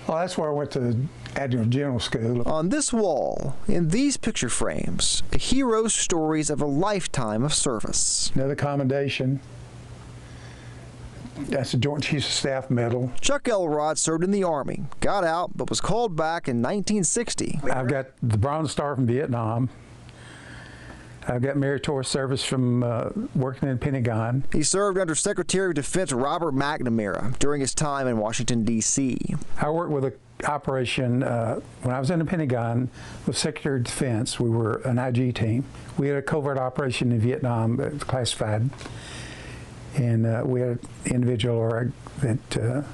Well, that's where I went to Adjutant General School. On this wall, in these picture frames, a hero's stories of a lifetime of service. Another commendation. That's a Joint Chiefs of Staff medal. Chuck Elrod served in the Army, got out, but was called back in 1960. I've got the Bronze Star from Vietnam. I've got meritorious service from working in the Pentagon. He served under Secretary of Defense Robert McNamara during his time in Washington, D.C. I worked with an operation when I was in the Pentagon with Secretary of Defense. We were an IG team. We had a covert operation in Vietnam that was classified. And we had an individual that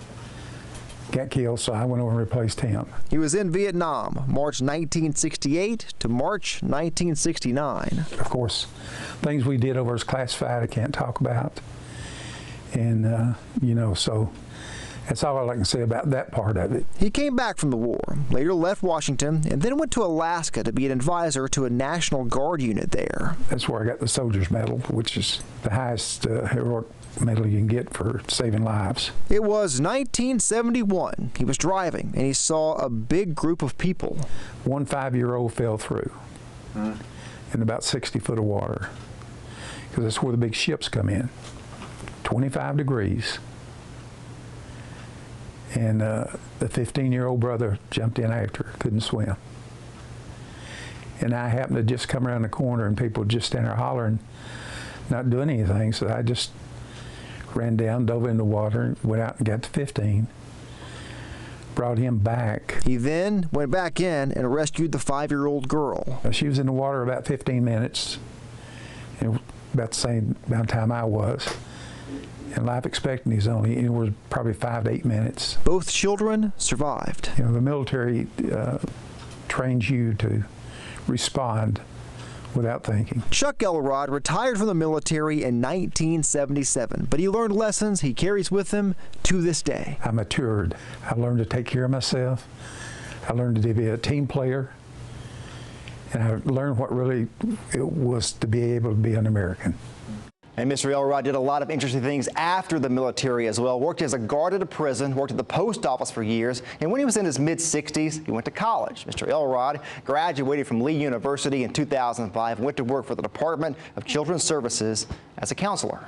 got killed, so I went over and replaced him. He was in Vietnam, March 1968 to March 1969. Of course, things we did over is classified, I can't talk about. And, you know, so that's all I can say about that part of it. He came back from the war, later left Washington, and then went to Alaska to be an advisor to a National Guard unit there. That's where I got the Soldier's Medal, which is the highest heroic medal you can get for saving lives. It was 1971. He was driving, and he saw a big group of people. One 5-year-old fell through in about 60 foot of water, because that's where the big ships come in. 25 degrees. And the 15-year-old brother jumped in after, couldn't swim. And I happened to just come around the corner and people just stand there hollering, not doing anything, so I just ran down, dove in the water, went out and got to 15, brought him back. He then went back in and rescued the 5-year-old girl. She was in the water about 15 minutes, and about the same amount of time I was. And life expectancy is only anywhere probably 5 to 8 minutes. Both children survived. You know, the military trains you to respond without thinking. Chuck Elrod retired from the military in 1977, but he learned lessons he carries with him to this day. I matured. I learned to take care of myself. I learned to be a team player. And I learned what really it was to be able to be an American. And Mr. Elrod did a lot of interesting things after the military as well. Worked as a guard at a prison, worked at the post office for years, and when he was in his mid-60s, he went to college. Mr. Elrod graduated from Lee University in 2005 and went to work for the Department of Children's Services as a counselor.